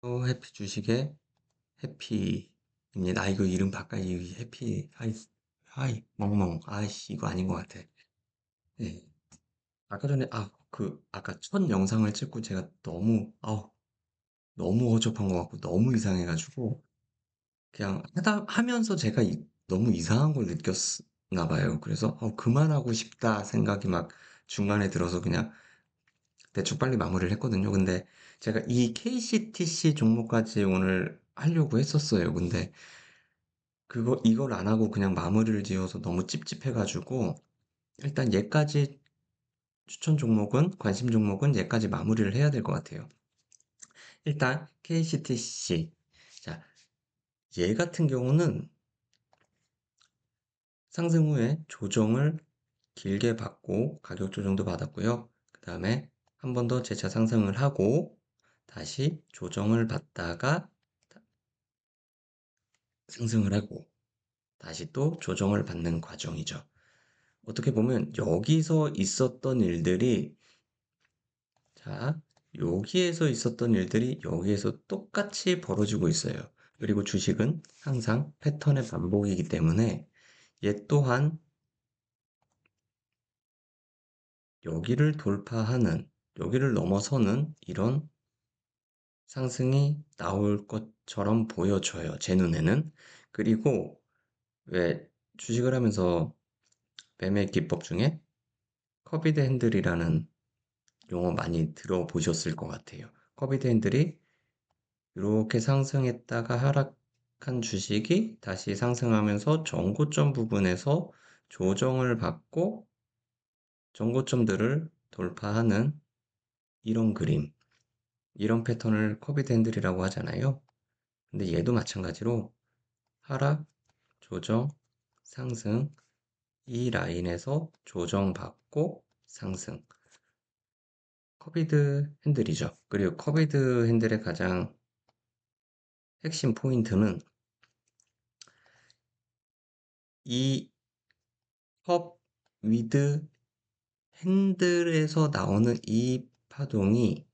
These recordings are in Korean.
해피 주식의 해피입니다. 이거 이름 바꿔. 해피, 멍멍. 아이씨, 이거 아닌 것 같아. 네. 아까 전에, 아까 첫 영상을 찍고 제가 너무 어접한 것 같고, 너무 이상해가지고, 그냥 하면서 제가 너무 이상한 걸 느꼈나 봐요. 그래서, 그만하고 싶다 생각이 막 중간에 들어서 그냥 대충 빨리 마무리를 했거든요. 근데 제가 이 KCTC 종목까지 오늘 하려고 했었어요. 근데 이걸 안 하고 그냥 마무리를 지어서 너무 찝찝해가지고, 일단 얘까지 관심 종목은 얘까지 마무리를 해야 될 것 같아요. 일단, KCTC. 자, 얘 같은 경우는 상승 후에 조정을 길게 받고, 가격 조정도 받았고요. 그 다음에 한 번 더 재차 상승을 하고, 다시 조정을 받다가 상승을 하고, 다시 또 조정을 받는 과정이죠. 어떻게 보면 여기서 있었던 일들이 자, 여기에서 있었던 일들이 여기에서 똑같이 벌어지고 있어요. 그리고 주식은 항상 패턴의 반복이기 때문에 얘 또한 여기를 돌파하는, 여기를 넘어서는 이런 상승이 나올 것처럼 보여져요. 제 눈에는. 그리고 왜 주식을 하면서 매매 기법 중에 커비드 핸들이라는 용어 많이 들어보셨을 것 같아요. 커비드 핸들이 이렇게 상승했다가 하락한 주식이 다시 상승하면서 정고점 부분에서 조정을 받고 정고점들을 돌파하는 이런 그림, 이런 패턴을 커비드 핸들이라고 하잖아요. 근데 얘도 마찬가지로 하락, 조정, 상승, 이 라인에서 조정받고 상승. 커비드 핸들이죠. 그리고 커비드 핸들의 가장 핵심 포인트는 이 컵 위드 핸들에서 나오는 이 파동이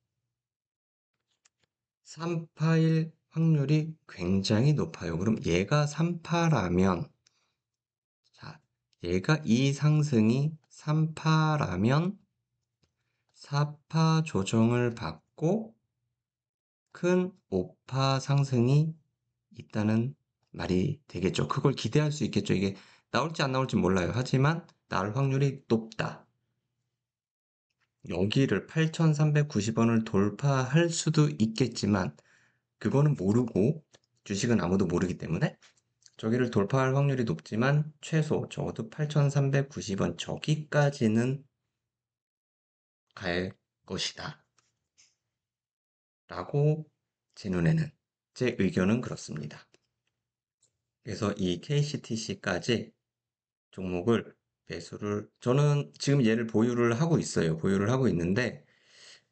3파일 확률이 굉장히 높아요. 그럼 얘가 3파라면, 자, 얘가 이 상승이 3파라면 4파 조정을 받고 큰 5파 상승이 있다는 말이 되겠죠. 그걸 기대할 수 있겠죠. 이게 나올지 안 나올지 몰라요. 하지만 나올 확률이 높다. 여기를 8,390원을 돌파할 수도 있겠지만 그거는 모르고 주식은 아무도 모르기 때문에 저기를 돌파할 확률이 높지만 최소 적어도 8,390원 저기까지는 갈 것이다. 라고 제 눈에는 제 의견은 그렇습니다. 그래서 이 KCTC까지 종목을 저는 지금 얘를 보유를 하고 있어요. 보유를 하고 있는데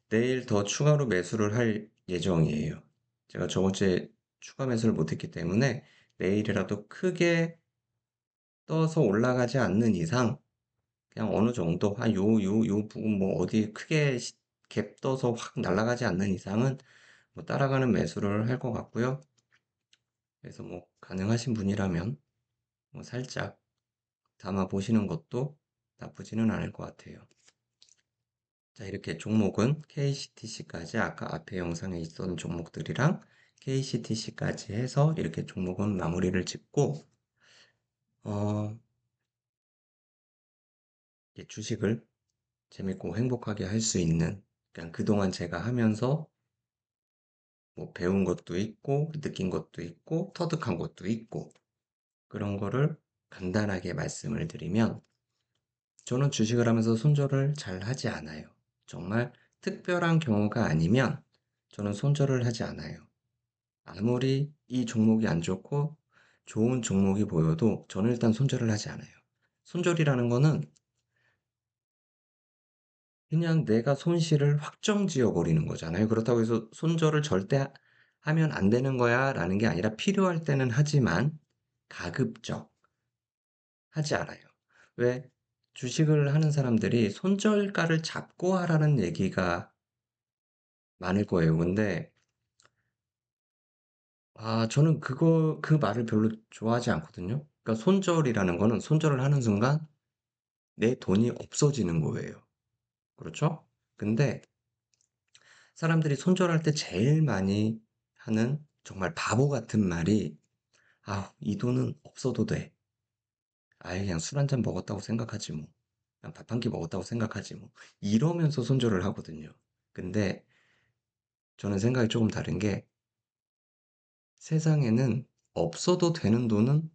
내일 더 추가로 매수를 할 예정이에요. 제가 저번 주에 추가 매수를 못했기 때문에 내일이라도 크게 떠서 올라가지 않는 이상 그냥 어느 정도 요 부분 뭐 어디 크게 갭 떠서 확 날아가지 않는 이상은 뭐 따라가는 매수를 할 것 같고요. 그래서 뭐 가능하신 분이라면 뭐 살짝 담아 보시는 것도 나쁘지는 않을 것 같아요. 자, 이렇게 종목은 KCTC까지 아까 앞에 영상에 있었던 종목들이랑 KCTC까지 해서 이렇게 종목은 마무리를 짓고, 어, 이제 주식을 재밌고 행복하게 할 수 있는, 그냥 그동안 제가 하면서 뭐 배운 것도 있고, 느낀 것도 있고, 터득한 것도 있고, 그런 거를 간단하게 말씀을 드리면, 저는 주식을 하면서 손절을 잘 하지 않아요. 정말 특별한 경우가 아니면 저는 손절을 하지 않아요. 아무리 이 종목이 안 좋고 좋은 종목이 보여도 저는 일단 손절을 하지 않아요. 손절이라는 거는 그냥 내가 손실을 확정 지어 버리는 거잖아요. 그렇다고 해서 손절을 절대 하면 안 되는 거야 라는 게 아니라 필요할 때는 하지만 가급적 하지 않아요. 왜? 주식을 하는 사람들이 손절가를 잡고 하라는 얘기가 많을 거예요. 근데 저는 그 말을 별로 좋아하지 않거든요. 그러니까 손절이라는 거는 손절을 하는 순간 내 돈이 없어지는 거예요. 그렇죠? 근데 사람들이 손절할 때 제일 많이 하는 정말 바보 같은 말이, 이 돈은 없어도 돼. 아예 그냥 술 한 잔 먹었다고 생각하지 뭐. 그냥 밥 한 끼 먹었다고 생각하지 뭐. 이러면서 손절을 하거든요. 근데 저는 생각이 조금 다른 게, 세상에는 없어도 되는 돈은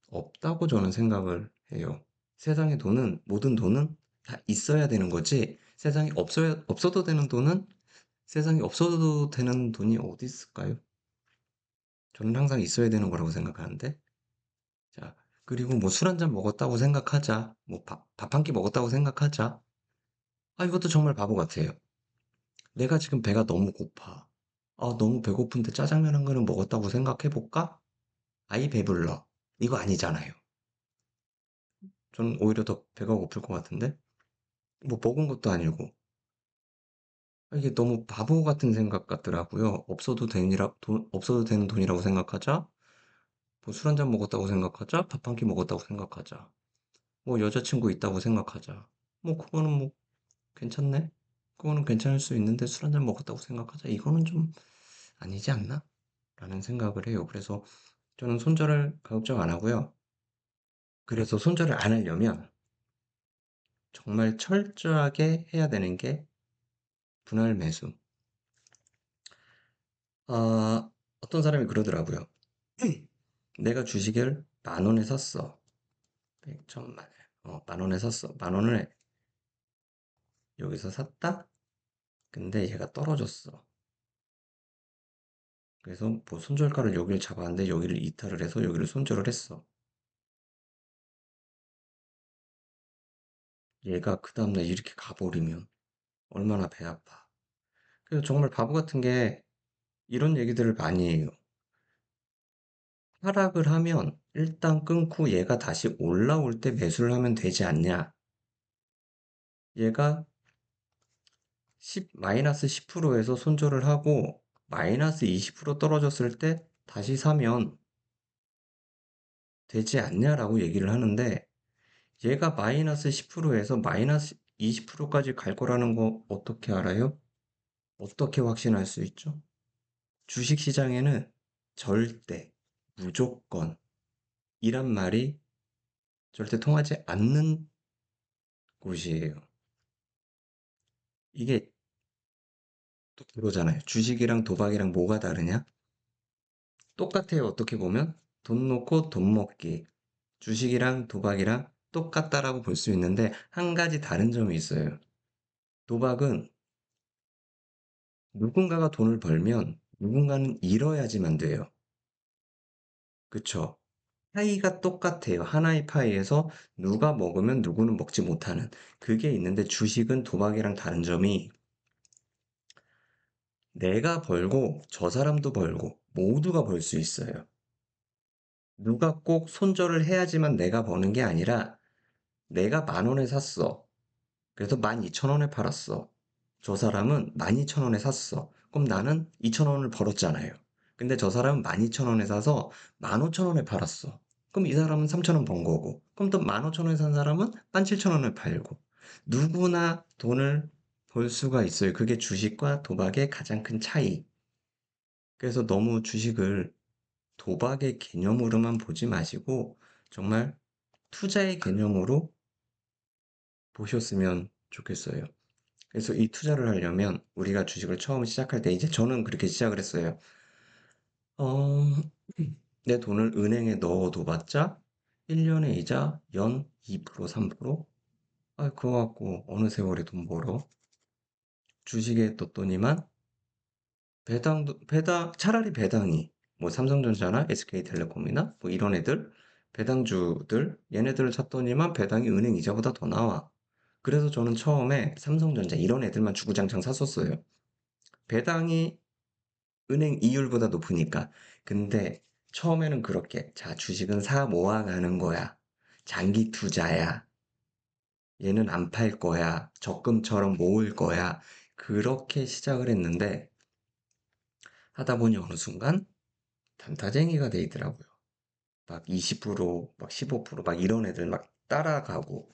없다고 저는 생각을 해요. 세상의 돈은, 모든 돈은 다 있어야 되는 거지, 세상에 없어도 되는 돈은, 세상에 없어도 되는 돈이 어디 있을까요? 저는 항상 있어야 되는 거라고 생각하는데. 자, 그리고 뭐 술 한 잔 먹었다고 생각하자. 뭐 밥 한 끼 먹었다고 생각하자. 이것도 정말 바보 같아요. 내가 지금 배가 너무 고파. 너무 배고픈데 짜장면 한 그릇 먹었다고 생각해 볼까? 아이 배불러. 이거 아니잖아요. 전 오히려 더 배가 고플 것 같은데? 뭐 먹은 것도 아니고. 이게 너무 바보 같은 생각 같더라고요. 없어도 되는 돈이라고 생각하자. 뭐 술 한 잔 먹었다고 생각하자. 밥 한 끼 먹었다고 생각하자. 뭐 여자친구 있다고 생각하자. 뭐 그거는 뭐 괜찮네. 그거는 괜찮을 수 있는데 술 한 잔 먹었다고 생각하자. 이거는 좀 아니지 않나? 라는 생각을 해요. 그래서 저는 손절을 가급적 안 하고요. 그래서 손절을 안 하려면 정말 철저하게 해야 되는 게 분할 매수. 어떤 사람이 그러더라고요. 내가 주식을 10,000원에 샀어. 100,000만. 10,000원에 샀어. 10,000원에 여기서 샀다? 근데 얘가 떨어졌어. 그래서 뭐 손절가를 여기를 잡았는데 여기를 이탈을 해서 여기를 손절을 했어. 얘가 그 다음날 이렇게 가버리면 얼마나 배 아파. 그래서 정말 바보 같은 게 이런 얘기들을 많이 해요. 하락을 하면 일단 끊고 얘가 다시 올라올 때 매수를 하면 되지 않냐. 얘가 마이너스 10%에서 손절을 하고 마이너스 20% 떨어졌을 때 다시 사면 되지 않냐라고 얘기를 하는데, 얘가 마이너스 10%에서 마이너스 20%까지 갈 거라는 거 어떻게 알아요? 어떻게 확신할 수 있죠? 주식 시장에는 절대, 무조건 이란 말이 절대 통하지 않는 곳이에요. 이게 또 그거잖아요. 주식이랑 도박이랑 뭐가 다르냐? 똑같아요. 어떻게 보면 돈 놓고 돈 먹기. 주식이랑 도박이랑 똑같다라고 볼 수 있는데 한 가지 다른 점이 있어요. 도박은 누군가가 돈을 벌면 누군가는 잃어야지만 돼요. 그쵸? 파이가 똑같아요. 하나의 파이에서 누가 먹으면 누구는 먹지 못하는 그게 있는데, 주식은 도박이랑 다른 점이 내가 벌고 저 사람도 벌고 모두가 벌 수 있어요. 누가 꼭 손절을 해야지만 내가 버는 게 아니라, 내가 10,000원에 샀어. 그래서 12,000원에 팔았어. 저 사람은 12,000원에 샀어. 그럼 나는 2,000원을 벌었잖아요. 근데 저 사람은 12,000원에 사서 15,000원에 팔았어. 그럼 이 사람은 3,000원 번 거고. 그럼 또 15,000원에 산 사람은 17,000원에 팔고. 누구나 돈을 벌 수가 있어요. 그게 주식과 도박의 가장 큰 차이. 그래서 너무 주식을 도박의 개념으로만 보지 마시고 정말 투자의 개념으로 보셨으면 좋겠어요. 그래서 이 투자를 하려면 우리가 주식을 처음 시작할 때, 이제 저는 그렇게 시작을 했어요. 어, 내 돈을 은행에 넣어둬봤자 1년에 이자 연 2%, 3%? 그거 갖고 어느 세월에 돈 벌어? 주식에 뒀더니만 차라리 배당이, 뭐 삼성전자나 SK텔레콤이나 뭐 이런 애들, 배당주들, 얘네들을 샀더니만 배당이 은행 이자보다 더 나와. 그래서 저는 처음에 삼성전자 이런 애들만 주구장창 샀었어요. 배당이 은행 이율보다 높으니까. 근데 처음에는 그렇게, 자, 주식은 사 모아가는 거야. 장기 투자야. 얘는 안 팔 거야. 적금처럼 모을 거야. 그렇게 시작을 했는데, 하다 보니 어느 순간 단타쟁이가 돼 있더라고요. 막 20%, 막 15%막 이런 애들 막 따라가고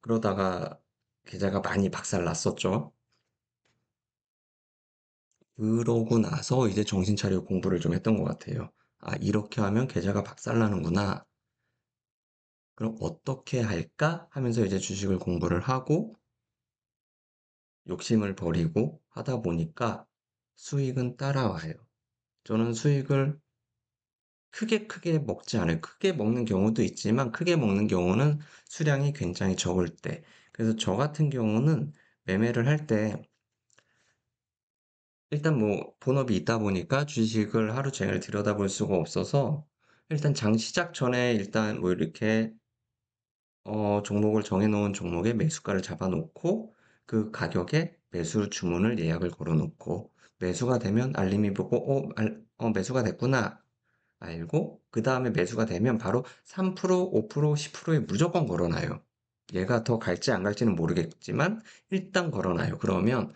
그러다가 계좌가 많이 박살났었죠. 그러고 나서 이제 정신 차리고 공부를 좀 했던 것 같아요. 아, 이렇게 하면 계좌가 박살나는구나. 그럼 어떻게 할까 하면서 이제 주식을 공부를 하고 욕심을 버리고 하다 보니까 수익은 따라와요. 저는 수익을 크게 먹지 않아요. 크게 먹는 경우도 있지만 크게 먹는 경우는 수량이 굉장히 적을 때. 그래서 저 같은 경우는 매매를 할 때 일단 뭐 본업이 있다 보니까 주식을 하루 종일 들여다볼 수가 없어서 일단 장 시작 전에 일단 뭐 이렇게 종목을 정해놓은 종목에 매수가를 잡아놓고 그 가격에 매수 주문을 예약을 걸어놓고 매수가 되면 알림이 보고 매수가 됐구나 알고 그 다음에 매수가 되면 바로 3%, 5%, 10%에 무조건 걸어놔요. 얘가 더 갈지 안 갈지는 모르겠지만 일단 걸어놔요. 그러면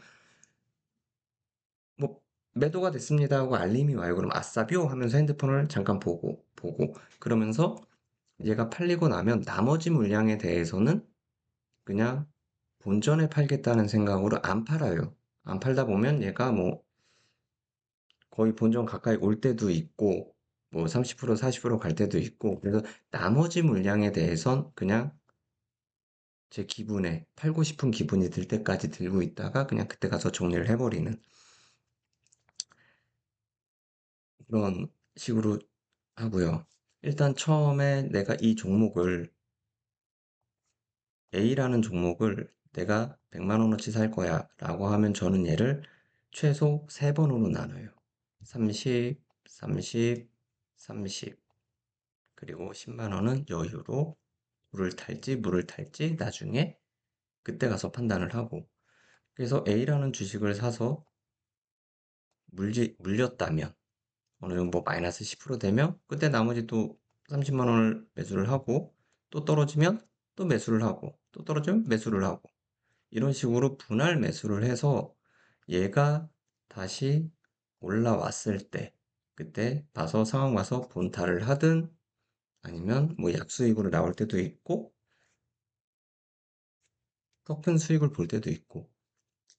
뭐 매도가 됐습니다 하고 알림이 와요. 그럼 아싸비오 하면서 핸드폰을 잠깐 보고 그러면서 얘가 팔리고 나면 나머지 물량에 대해서는 그냥 본전에 팔겠다는 생각으로 안 팔아요. 안 팔다 보면 얘가 뭐 거의 본전 가까이 올 때도 있고 뭐 30%, 40%갈 때도 있고 그래서 나머지 물량에 대해선 그냥 제 기분에 팔고 싶은 기분이 들 때까지 들고 있다가 그냥 그때 가서 정리를 해버리는 그런 식으로 하고요. 일단 처음에 내가 이 종목을 A라는 종목을 내가 100만 원어치 살 거야 라고 하면 저는 얘를 최소 3번으로 나눠요. 30, 30, 30 그리고 10만 원은 여유로 물을 탈지 나중에 그때 가서 판단을 하고 그래서 A라는 주식을 사서 물렸다면 어느 정도 뭐 마이너스 10% 되면 그때 나머지 또 30만 원을 매수를 하고 또 떨어지면 또 매수를 하고 또 떨어지면 매수를 하고 이런 식으로 분할 매수를 해서 얘가 다시 올라왔을 때 그때 봐서 상황 봐서 본타를 하든 아니면 뭐 약수익으로 나올 때도 있고 더 큰 수익을 볼 때도 있고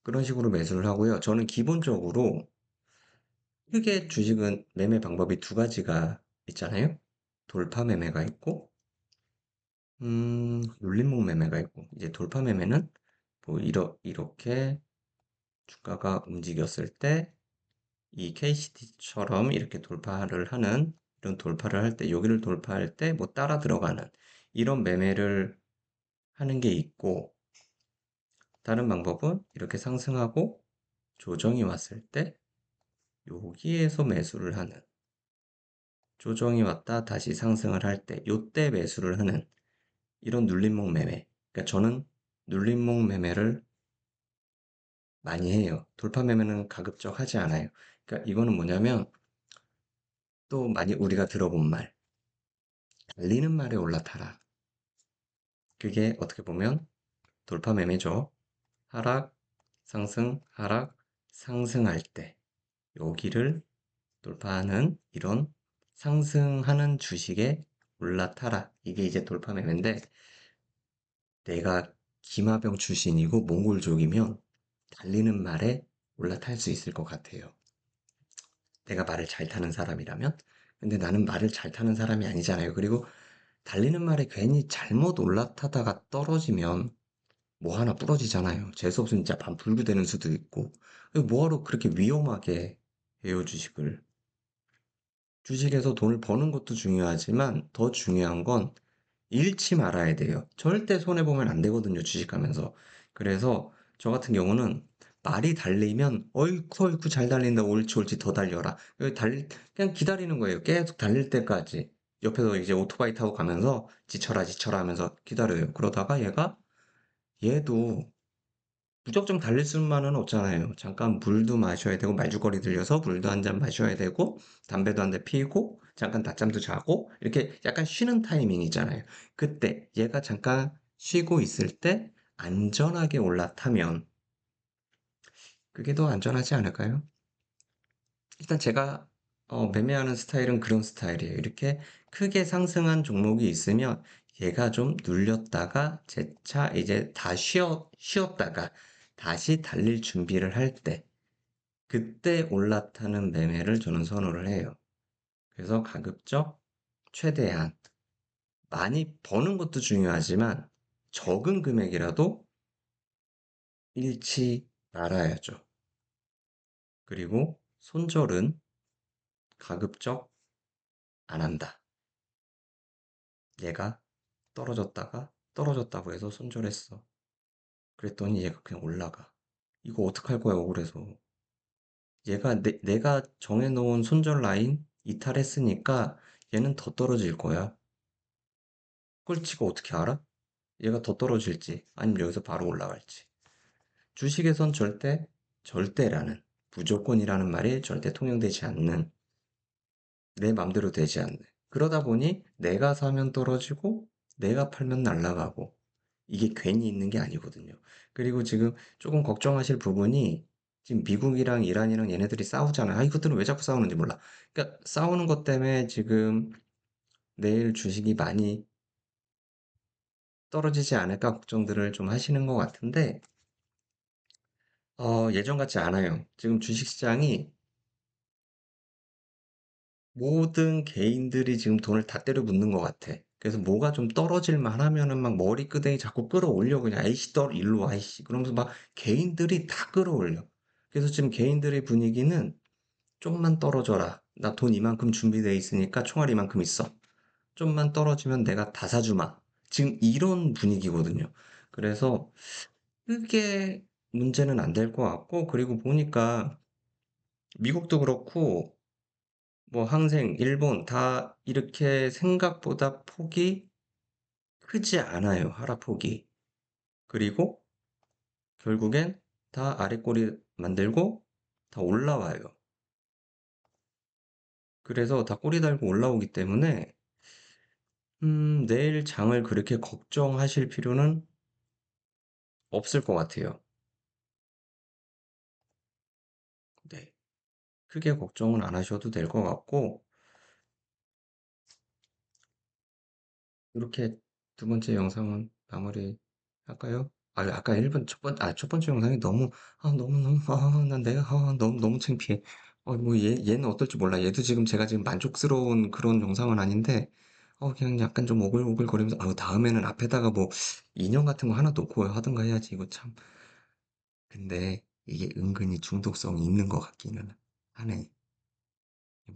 그런 식으로 매수를 하고요. 저는 기본적으로 크게 주식은 매매 방법이 두 가지가 있잖아요. 돌파 매매가 있고 눌림목 매매가 있고 이제 돌파 매매는 뭐 이렇게 주가가 움직였을 때 이 KCT처럼 이렇게 돌파를 하는 이런 돌파를 할 때 여기를 돌파할 때 뭐 따라 들어가는 이런 매매를 하는 게 있고 다른 방법은 이렇게 상승하고 조정이 왔을 때 여기에서 매수를 하는 조정이 왔다 다시 상승을 할 때 요때 매수를 하는 이런 눌림목 매매 그러니까 저는 눌림목 매매를 많이 해요. 돌파 매매는 가급적 하지 않아요. 그러니까 이거는 뭐냐면 또 많이 우리가 들어본 말 달리는 말에 올라타라 그게 어떻게 보면 돌파 매매죠. 하락, 상승, 하락, 상승할 때 여기를 돌파하는 이런 상승하는 주식에 올라타라. 이게 이제 돌파 매매인데 내가 기마병 출신이고 몽골족이면 달리는 말에 올라탈 수 있을 것 같아요. 내가 말을 잘 타는 사람이라면. 근데 나는 말을 잘 타는 사람이 아니잖아요. 그리고 달리는 말에 괜히 잘못 올라타다가 떨어지면 뭐 하나 부러지잖아요. 재수없으면 진짜 반불구 되는 수도 있고. 뭐하러 그렇게 위험하게 해요, 주식을. 주식에서 돈을 버는 것도 중요하지만 더 중요한 건 잃지 말아야 돼요. 절대 손해보면 안 되거든요, 주식하면서. 그래서 저 같은 경우는 말이 달리면 어이쿠 어이쿠 잘 달린다 옳지 옳지 더 달려라. 그냥 기다리는 거예요. 계속 달릴 때까지. 옆에서 이제 오토바이 타고 가면서 지쳐라 지쳐라 하면서 기다려요. 그러다가 얘도 무작정 달릴 수만은 없잖아요. 잠깐 물도 마셔야 되고 말죽거리 들려서 물도 한 잔 마셔야 되고 담배도 한 대 피우고 잠깐 낮잠도 자고 이렇게 약간 쉬는 타이밍 있잖아요. 그때 얘가 잠깐 쉬고 있을 때 안전하게 올라타면 그게 더 안전하지 않을까요? 일단 제가 매매하는 스타일은 그런 스타일이에요. 이렇게 크게 상승한 종목이 있으면 얘가 좀 눌렸다가 재차 이제 다 쉬었다가 다시 달릴 준비를 할 때, 그때 올라타는 매매를 저는 선호를 해요. 그래서 가급적 최대한 많이 버는 것도 중요하지만 적은 금액이라도 잃지 말아야죠. 그리고 손절은 가급적 안 한다. 얘가 떨어졌다고 해서 손절했어. 그랬더니 얘가 그냥 올라가. 이거 어떡할 거야, 억울해서. 얘가 내가 정해놓은 손절 라인 이탈했으니까 얘는 더 떨어질 거야. 그걸 지가 어떻게 알아? 얘가 더 떨어질지, 아니면 여기서 바로 올라갈지. 주식에선 절대라는, 무조건이라는 말이 절대 통용되지 않는, 내 맘대로 되지 않는. 그러다 보니 내가 사면 떨어지고, 내가 팔면 날아가고, 이게 괜히 있는 게 아니거든요. 그리고 지금 조금 걱정하실 부분이 지금 미국이랑 이란이랑 얘네들이 싸우잖아요. 아, 이것들은 왜 자꾸 싸우는지 몰라. 그러니까 싸우는 것 때문에 지금 내일 주식이 많이 떨어지지 않을까 걱정들을 좀 하시는 것 같은데, 예전 같지 않아요. 지금 주식시장이 모든 개인들이 지금 돈을 다 때려 붓는 것 같아. 그래서 뭐가 좀 떨어질 만하면은 막 머리끄댕이 자꾸 끌어올려. 그냥 아이씨, 일로 와, 이씨. 그러면서 막 개인들이 다 끌어올려. 그래서 지금 개인들의 분위기는 좀만 떨어져라. 나 돈 이만큼 준비돼 있으니까 총알 이만큼 있어. 좀만 떨어지면 내가 다 사주마. 지금 이런 분위기거든요. 그래서 크게 문제는 안 될 것 같고, 그리고 보니까 미국도 그렇고, 뭐 항생, 일본 다 이렇게 생각보다 폭이 크지 않아요. 하락폭이. 그리고 결국엔 다 아래 꼬리 만들고 다 올라와요. 그래서 다 꼬리 달고 올라오기 때문에 내일 장을 그렇게 걱정하실 필요는 없을 것 같아요. 네. 크게 걱정은 안 하셔도 될 것 같고, 이렇게 두 번째 영상은 마무리 할까요? 아까 1번, 첫 번째 영상이 난 내가, 너무 창피해. 뭐, 얘는 어떨지 몰라. 얘도 지금 제가 지금 만족스러운 그런 영상은 아닌데, 그냥 약간 좀 오글오글 거리면서, 다음에는 앞에다가 뭐, 인형 같은 거 하나 놓고 하든가 해야지. 이거 참. 근데 이게 은근히 중독성이 있는 것 같기는 하네.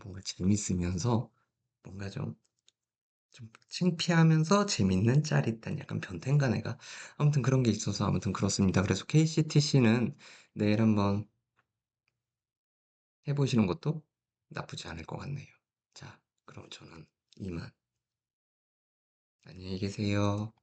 뭔가 재밌으면서, 뭔가 좀 창피하면서 재밌는 짜릿한 약간 변태인가 내가? 아무튼 그런 게 있어서 아무튼 그렇습니다. 그래서 KCTC는 내일 한번 해보시는 것도 나쁘지 않을 것 같네요. 자, 그럼 저는 이만. 안녕히 계세요.